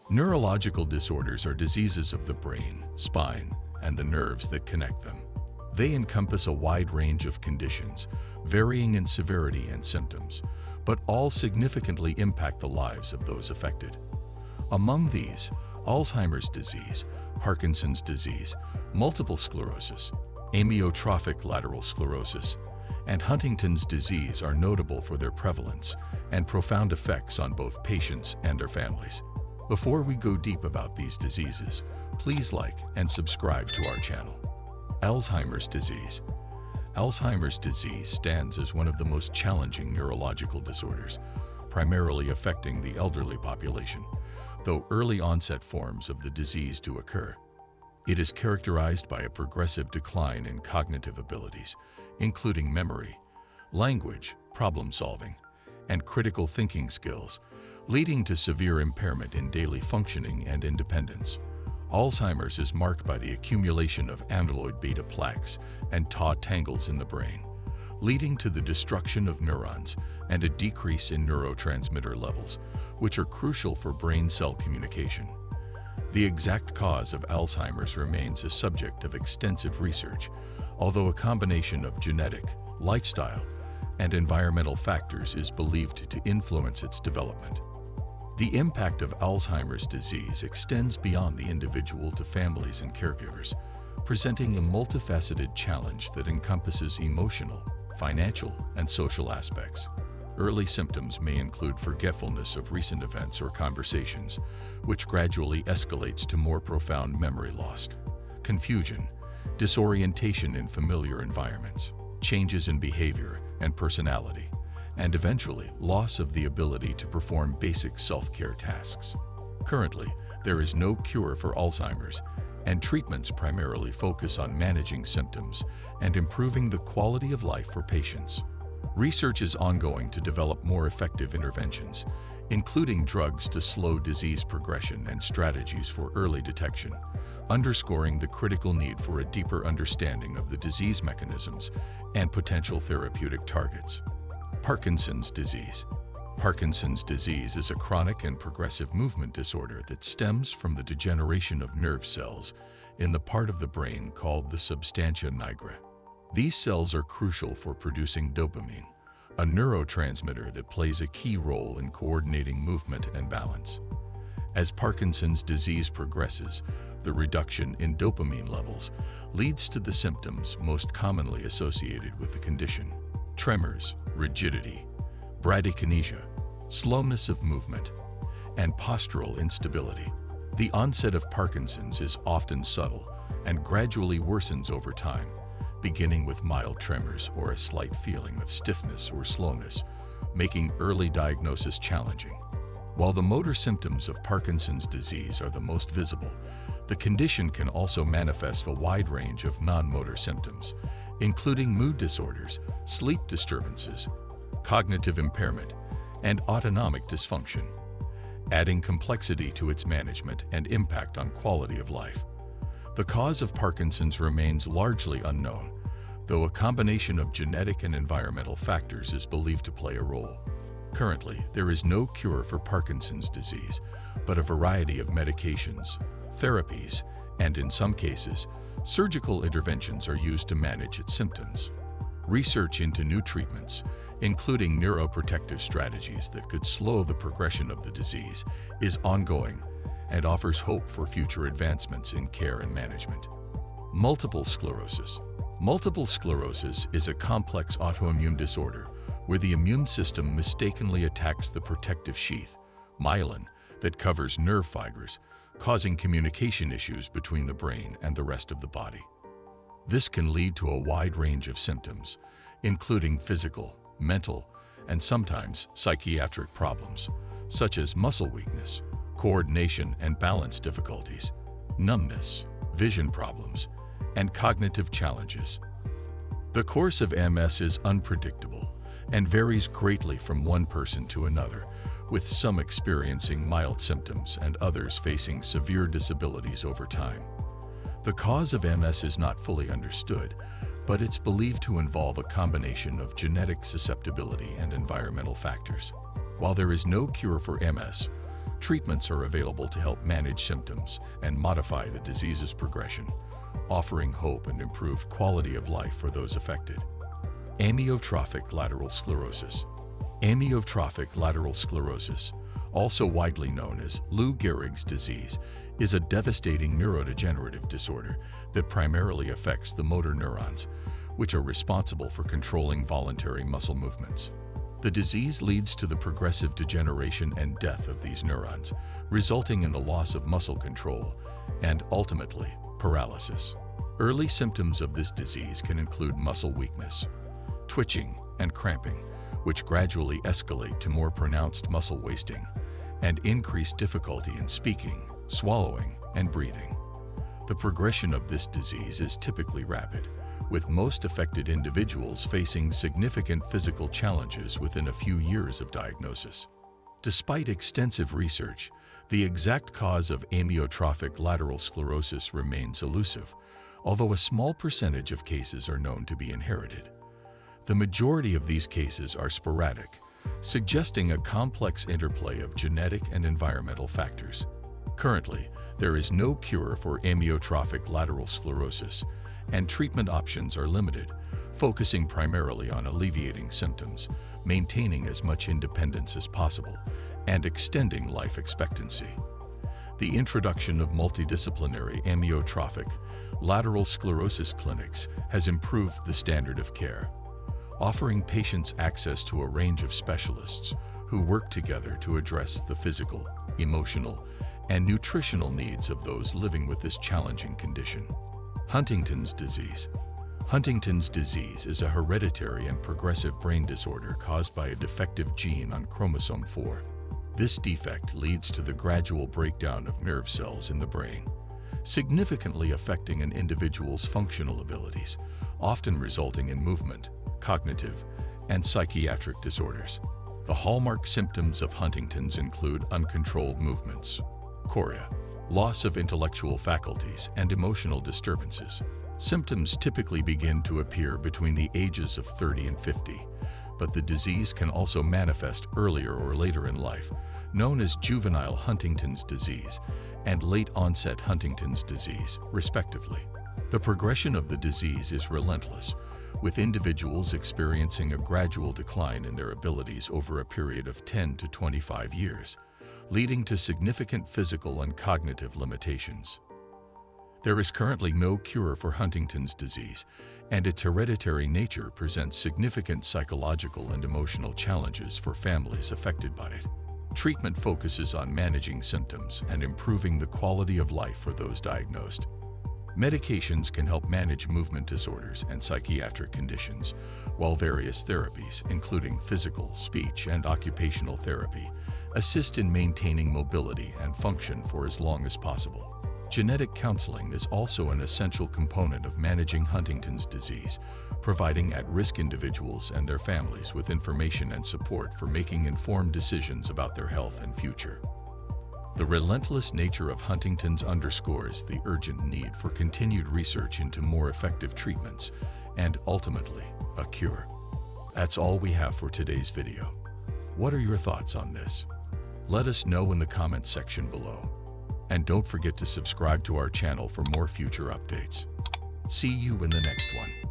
Neurological disorders are diseases of the brain, spine, and the nerves that connect them. They encompass a wide range of conditions, varying in severity and symptoms, but all significantly impact the lives of those affected. Among these, Alzheimer's disease, Parkinson's disease, multiple sclerosis, amyotrophic lateral sclerosis, and Huntington's disease are notable for their prevalence and profound effects on both patients and their families. Before we go deep about these diseases, please like and subscribe to our channel. Alzheimer's disease. Alzheimer's disease stands as one of the most challenging neurological disorders, primarily affecting the elderly population, though early onset forms of the disease do occur. It is characterized by a progressive decline in cognitive abilities, including memory, language, problem-solving, and critical thinking skills, leading to severe impairment in daily functioning and independence. Alzheimer's is marked by the accumulation of amyloid beta plaques and tau tangles in the brain, leading to the destruction of neurons and a decrease in neurotransmitter levels, which are crucial for brain cell communication. The exact cause of Alzheimer's remains a subject of extensive research, although a combination of genetic, lifestyle, and environmental factors is believed to influence its development. The impact of Alzheimer's disease extends beyond the individual to families and caregivers, presenting a multifaceted challenge that encompasses emotional, financial, and social aspects. Early symptoms may include forgetfulness of recent events or conversations, which gradually escalates to more profound memory loss, confusion, disorientation in familiar environments, changes in behavior and personality, and eventually loss of the ability to perform basic self-care tasks. Currently, there is no cure for Alzheimer's, and treatments primarily focus on managing symptoms and improving the quality of life for patients. Research is ongoing to develop more effective interventions, including drugs to slow disease progression and strategies for early detection, underscoring the critical need for a deeper understanding of the disease mechanisms and potential therapeutic targets. Parkinson's disease. Parkinson's disease is a chronic and progressive movement disorder that stems from the degeneration of nerve cells in the part of the brain called the substantia nigra. These cells are crucial for producing dopamine, a neurotransmitter that plays a key role in coordinating movement and balance. As Parkinson's disease progresses, the reduction in dopamine levels leads to the symptoms most commonly associated with the condition: tremors, rigidity, bradykinesia, slowness of movement, and postural instability. The onset of Parkinson's is often subtle and gradually worsens over time, beginning with mild tremors or a slight feeling of stiffness or slowness, making early diagnosis challenging. While the motor symptoms of Parkinson's disease are the most visible, the condition can also manifest a wide range of non-motor symptoms, including mood disorders, sleep disturbances, cognitive impairment, and autonomic dysfunction, adding complexity to its management and impact on quality of life. The cause of Parkinson's remains largely unknown, though a combination of genetic and environmental factors is believed to play a role. Currently, there is no cure for Parkinson's disease, but a variety of medications, therapies, and in some cases, surgical interventions are used to manage its symptoms. Research into new treatments, including neuroprotective strategies that could slow the progression of the disease, is ongoing and offers hope for future advancements in care and management. Multiple sclerosis. Multiple sclerosis is a complex autoimmune disorder where the immune system mistakenly attacks the protective sheath, myelin, that covers nerve fibers, causing communication issues between the brain and the rest of the body. This can lead to a wide range of symptoms, including physical, mental, and sometimes psychiatric problems, such as muscle weakness, coordination and balance difficulties, numbness, vision problems, and cognitive challenges. The course of MS is unpredictable and varies greatly from one person to another, with some experiencing mild symptoms and others facing severe disabilities over time. The cause of MS is not fully understood, but it's believed to involve a combination of genetic susceptibility and environmental factors. While there is no cure for MS, Treatments are available to help manage symptoms and modify the disease's progression, offering hope and improved quality of life for those affected. Amyotrophic lateral sclerosis. Amyotrophic lateral sclerosis, also widely known as Lou Gehrig's disease, is a devastating neurodegenerative disorder that primarily affects the motor neurons, which are responsible for controlling voluntary muscle movements. The disease leads to the progressive degeneration and death of these neurons, resulting in the loss of muscle control and, ultimately, paralysis. Early symptoms of this disease can include muscle weakness, twitching, and cramping, which gradually escalate to more pronounced muscle wasting and increased difficulty in speaking, swallowing, and breathing. The progression of this disease is typically rapid, with most affected individuals facing significant physical challenges within a few years of diagnosis. Despite extensive research, the exact cause of amyotrophic lateral sclerosis remains elusive, although a small percentage of cases are known to be inherited. The majority of these cases are sporadic, suggesting a complex interplay of genetic and environmental factors. Currently, there is no cure for amyotrophic lateral sclerosis, and treatment options are limited, focusing primarily on alleviating symptoms, maintaining as much independence as possible, and extending life expectancy. The introduction of multidisciplinary amyotrophic lateral sclerosis clinics has improved the standard of care, offering patients access to a range of specialists who work together to address the physical, emotional, and nutritional needs of those living with this challenging condition. Huntington's disease. Huntington's disease is a hereditary and progressive brain disorder caused by a defective gene on chromosome 4. This defect leads to the gradual breakdown of nerve cells in the brain, significantly affecting an individual's functional abilities, often resulting in movement, cognitive, and psychiatric disorders. The hallmark symptoms of Huntington's include uncontrolled movements, chorea, loss of intellectual faculties, and emotional disturbances. Symptoms typically begin to appear between the ages of 30 and 50, but the disease can also manifest earlier or later in life, known as juvenile Huntington's disease and late-onset Huntington's disease, respectively. The progression of the disease is relentless, with individuals experiencing a gradual decline in their abilities over a period of 10 to 25 years, leading to significant physical and cognitive limitations. There is currently no cure for Huntington's disease, and its hereditary nature presents significant psychological and emotional challenges for families affected by it. Treatment focuses on managing symptoms and improving the quality of life for those diagnosed. Medications can help manage movement disorders and psychiatric conditions, while various therapies, including physical, speech, and occupational therapy, assist in maintaining mobility and function for as long as possible. Genetic counseling is also an essential component of managing Huntington's disease, providing at-risk individuals and their families with information and support for making informed decisions about their health and future. The relentless nature of Huntington's underscores the urgent need for continued research into more effective treatments and, ultimately, a cure. That's all we have for today's video. What are your thoughts on this? Let us know in the comments section below. And don't forget to subscribe to our channel for more future updates. See you in the next one.